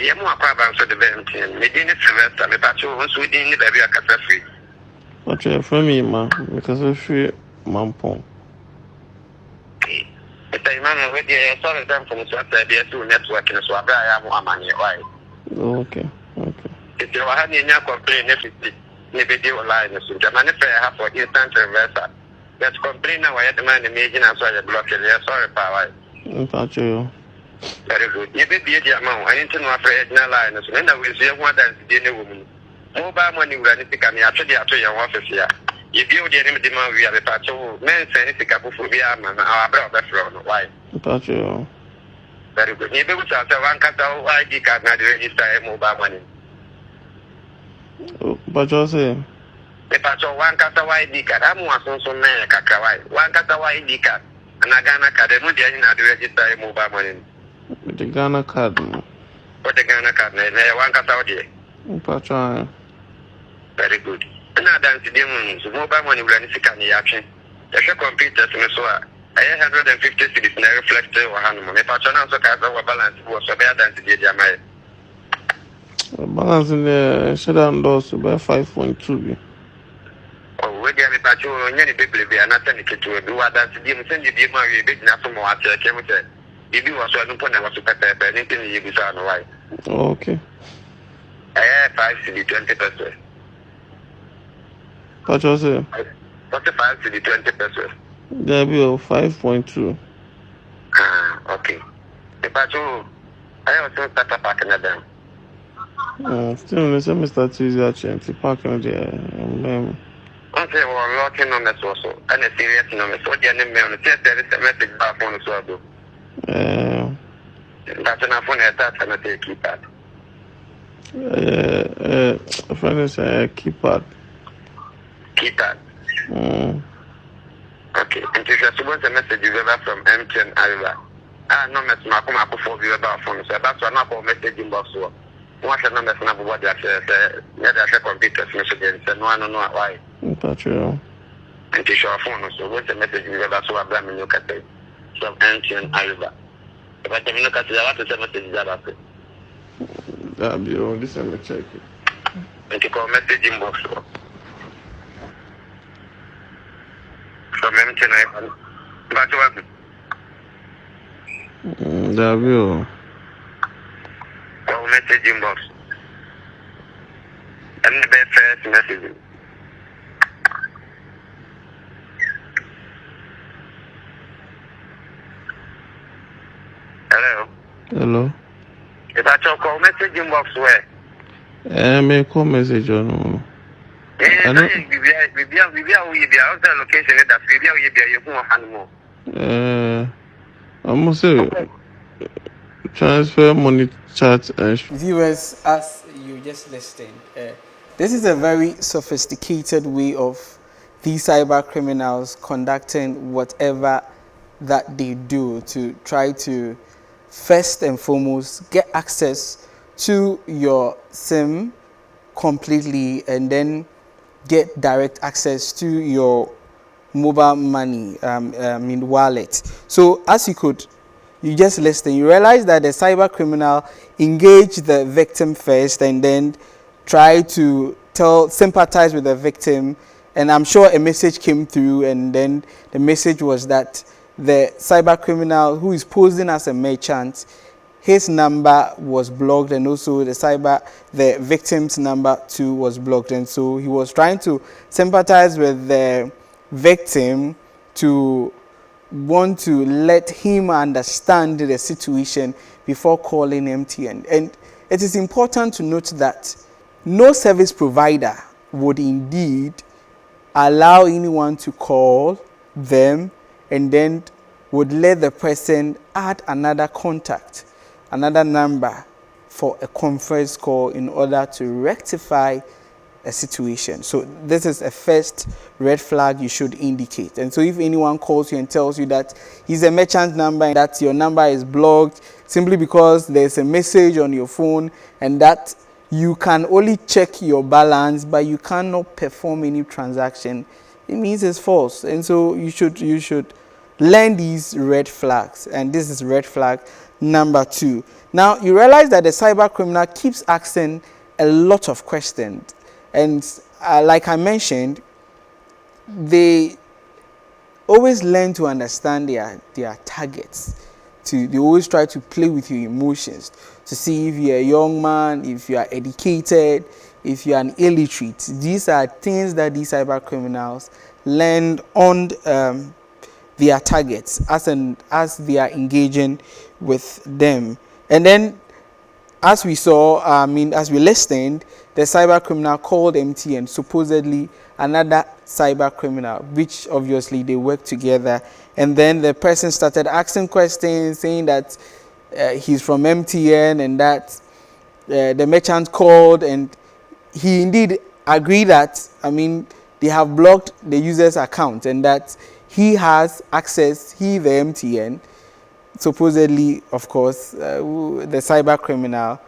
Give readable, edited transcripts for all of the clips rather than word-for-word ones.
yemu akwa so the bentin. Me din Sylvester, me pacho so din ni baby akasa free. What you from me, ma? Because we free mampong. It's a man with the sorry them from so that to network so I am amani why. Okay. If you had any complaint if it maybe online so the man have for instant reversal. Let's complain now why the man imagine as well block it. Sorry power. Pacho. Very good. You be the amount. I need to know afraid no line. So then I will see one dance the woman. Mobile money will need to come actually after your office here. You build the enemy demand we have a patch of men send it to Capophobia and our brother from why. Pacho. Very good. You be able to answer one cut out ID card not register mobile money. Pacho say. The patch of one cut of ID card. I'm one so man kakawai. One cut of ID card. And I Ghana card, I didn't have to register mobile money. The Ghana card. What the Ghana card? One cut out there. Pacho. Very good. And I dance the demons. Mobile money will need to come here. If you computers, I 150 cities in a reflector or animal. If I turn out to cast our balance, was so better than the Jamaica. Balance in the shutdown doors about 5.2. Oh, we get a patch on any baby, and not any kid to do other to give send you the money, big enough for more. I came with it. If you was one point, I was to cut up anything you be on why. Okay. I have 5 to the 20%. What you say? 45 to the 20%. There be 5.2. Ah, okay. The patch, I also start a pack another. Still, the same Mr. Tuesday actually parking there. I say, well, locking on the also, and a serious number. So, the enemy on the test, there is a message back on the swallow. That's enough for that, and I take keypad. A friend is a keypad. Keypad. Okay, and if you're supposed to message you from MTN Arriva, no message, I come for you about phone, so that's one of our messaging box. What's the number of what they say? Yeah, there's a computer message, and no one know why. Pacho. And it's your phone, so what's the message you ever saw about me? Look at it from MTN Arriva. If I can look at it, I want to say message that after. That'll be all this and check it. And you call messaging box from MTN Arriva. But what? That'll be all. Call messaging box. And the best first messaging. Hello. If I call messaging box where? May call message or no? I know. We are location that we are I'm gonna say transfer money chat and viewers, as you just listened, this is a very sophisticated way of these cyber criminals conducting whatever that they do to try to first and foremost get access to your SIM completely and then get direct access to your mobile money wallet. So as you just listen, you realize that the cyber criminal engaged the victim first and then try to sympathize with the victim, and I'm sure a message came through, and then the message was that the cyber criminal who is posing as a merchant, his number was blocked, and also the victim's number too was blocked, and so he was trying to sympathize with the victim to want to let him understand the situation before calling MTN. And it is important to note that no service provider would indeed allow anyone to call them and then would let the person add another contact, another number for a conference call in order to rectify a situation. So this is a first red flag you should indicate. And so if anyone calls you and tells you that he's a merchant number and that your number is blocked simply because there's a message on your phone and that you can only check your balance but you cannot perform any transaction, it means it's false. And so you should learn these red flags, and this is red flag number 2. Now, you realize that the cyber criminal keeps asking a lot of questions. And like I mentioned, they always learn to understand their targets. They always try to play with your emotions to see if you're a young man, if you are educated, if you are an illiterate. These are things that these cyber criminals learn on their targets as they are engaging with them. And then, as we saw, as we listened, the cyber criminal called MTN, supposedly another cyber criminal, which obviously they work together. And then the person started asking questions, saying that he's from MTN and that the merchant called, and he indeed agreed that, they have blocked the user's account and that he has access, the MTN, supposedly, of course, the cyber criminal,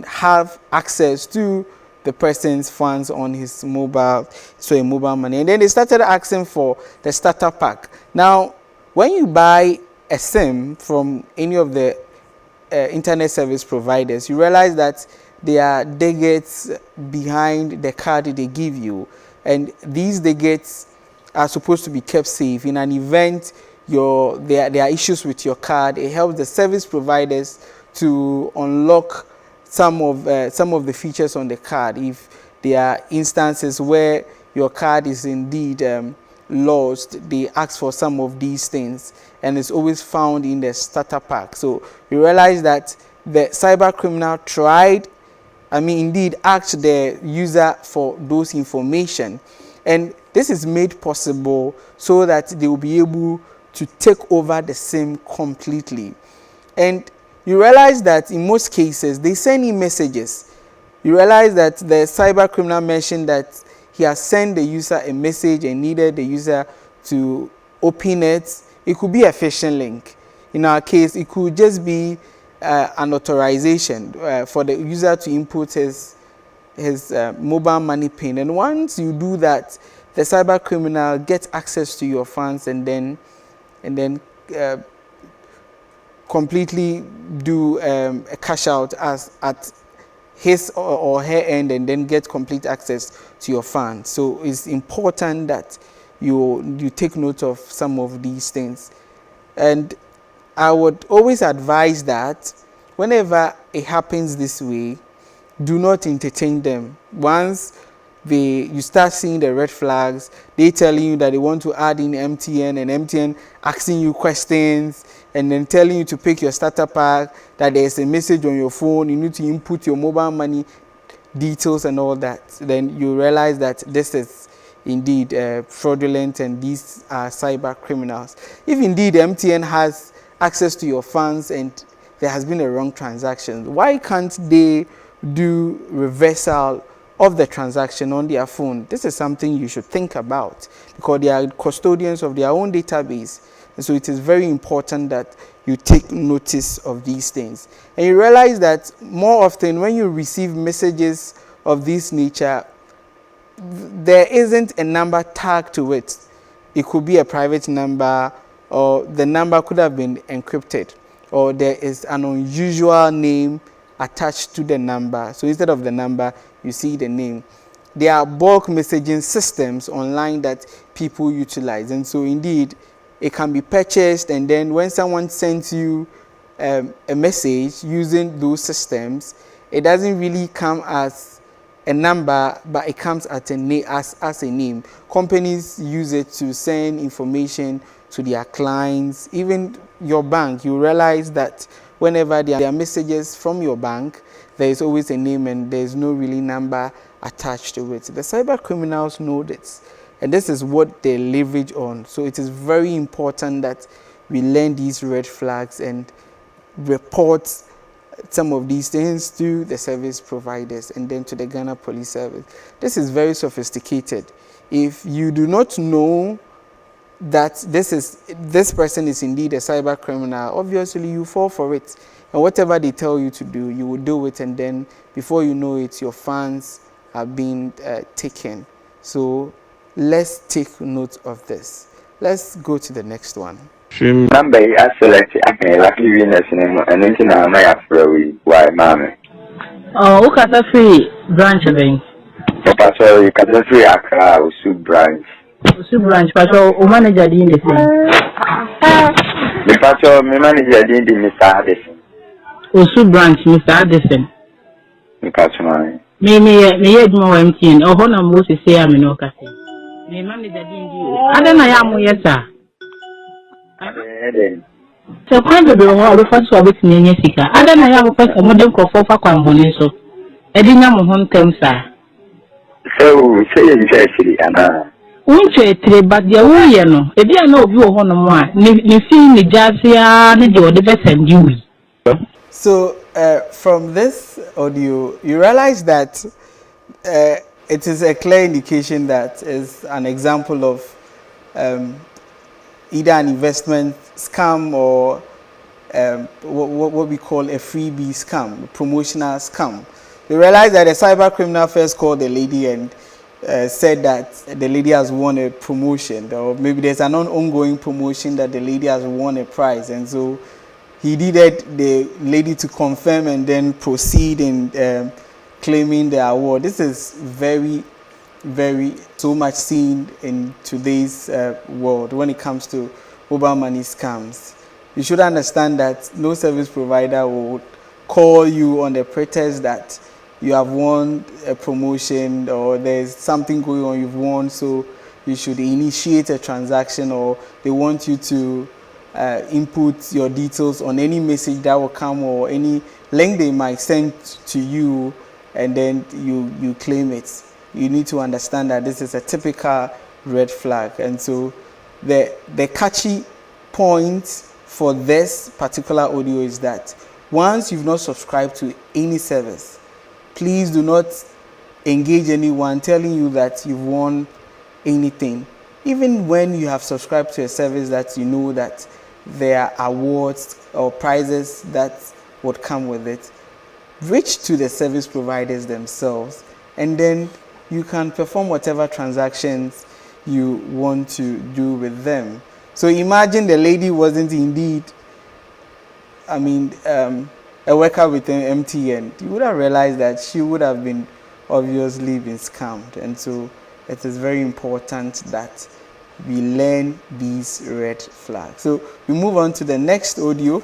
have access to the person's funds on his mobile money. And then they started asking for the starter pack. Now, when you buy a SIM from any of the internet service providers, you realize that there are digits behind the card they give you, and these digits are supposed to be kept safe. In an event there are issues with your card, it helps the service providers to unlock some of the features on the card. If there are instances where your card is indeed lost, they ask for some of these things, and it's always found in the starter pack. So you realize that the cyber criminal tried, indeed asked the user for those information, and this is made possible so that they will be able to take over the SIM completely. And you realize that in most cases they send in messages. You realize that the cyber criminal mentioned that he has sent the user a message and needed the user to open it. It could be a phishing link. In our case, it could just be an authorization for the user to input his mobile money PIN. And once you do that, the cyber criminal gets access to your funds and then completely do a cash out at his or her end, and then get complete access to your funds. So it's important that you take note of some of these things. And I would always advise that whenever it happens this way, do not entertain them. Once you start seeing the red flags, they telling you that they want to add in MTN, and MTN asking you questions and then telling you to pick your starter pack, that there's a message on your phone, you need to input your mobile money details and all that, then you realize that this is indeed fraudulent and these are cyber criminals. If indeed MTN has access to your funds and there has been a wrong transaction, why can't they do reversal of the transaction on their phone? This is something you should think about, because they are custodians of their own database. And so it is very important that you take notice of these things. And you realize that more often when you receive messages of this nature, there isn't a number tagged to it. It could be a private number, or the number could have been encrypted, or there is an unusual name attached to the number. So instead of the number, you see the name. There are bulk messaging systems online that people utilize, and so indeed it can be purchased, and then when someone sends you a message using those systems, it doesn't really come as a number, but it comes as a name. Companies use it to send information to their clients. Even your bank, you realize that whenever there are messages from your bank, there is always a name and there is no really number attached to it. The cyber criminals know this, and this is what they leverage on. So it is very important that we learn these red flags and report some of these things to the service providers and then to the Ghana Police Service. This is very sophisticated. If you do not know that this person is indeed a cyber criminal, obviously you fall for it. And whatever they tell you to do, you will do it, and then before you know it, your funds are being taken. So let's take note of this. Let's go to the next one. Number I select a lucky winners and anything I may have why, mammy. Oh, look at the free branch again. Papa, so you can free Accra or Sub branch. Sub branch, but oh, manager in the same. The pastor, my manager didn't Mr. Addison. Oh, Sub branch, Mr. Addison. The pastor, me yet more empty and oh, Honor Moses say I'm in Ocasi. My manager didn't. I don't know, I am yes, sir. So, quite a bit of all the first of it in Jessica. I don't know, I have a person modern for Quamboniso. I didn't know home term, sir. So, say you Anna. Won't you, but the way no, if you know you on one, you feel the Jazia, the best and you. So, from this audio, you realize that it is a clear indication that is an example of either an investment scam or what we call a freebie scam, a promotional scam. We realized that a cyber criminal first called the lady and said that the lady has won a promotion, or maybe there's an ongoing promotion that the lady has won a prize, and so he needed the lady to confirm and then proceed in claiming the award. This is very so much seen in today's world when it comes to mobile money scams. You should understand that no service provider will call you on the pretext that you have won a promotion or there's something going on you've won, so you should initiate a transaction, or they want you to input your details on any message that will come or any link they might send to you, and then you claim it. You need to understand that this is a typical red flag. And so the catchy point for this particular audio is that once you've not subscribed to any service, please do not engage anyone telling you that you've won anything. Even when you have subscribed to a service that you know that there are awards or prizes that would come with it, reach to the service providers themselves, and then you can perform whatever transactions you want to do with them. So imagine the lady wasn't indeed, a worker with an MTN. You would have realized that she would have been obviously been scammed. And so it is very important that we learn these red flags. So we move on to the next audio.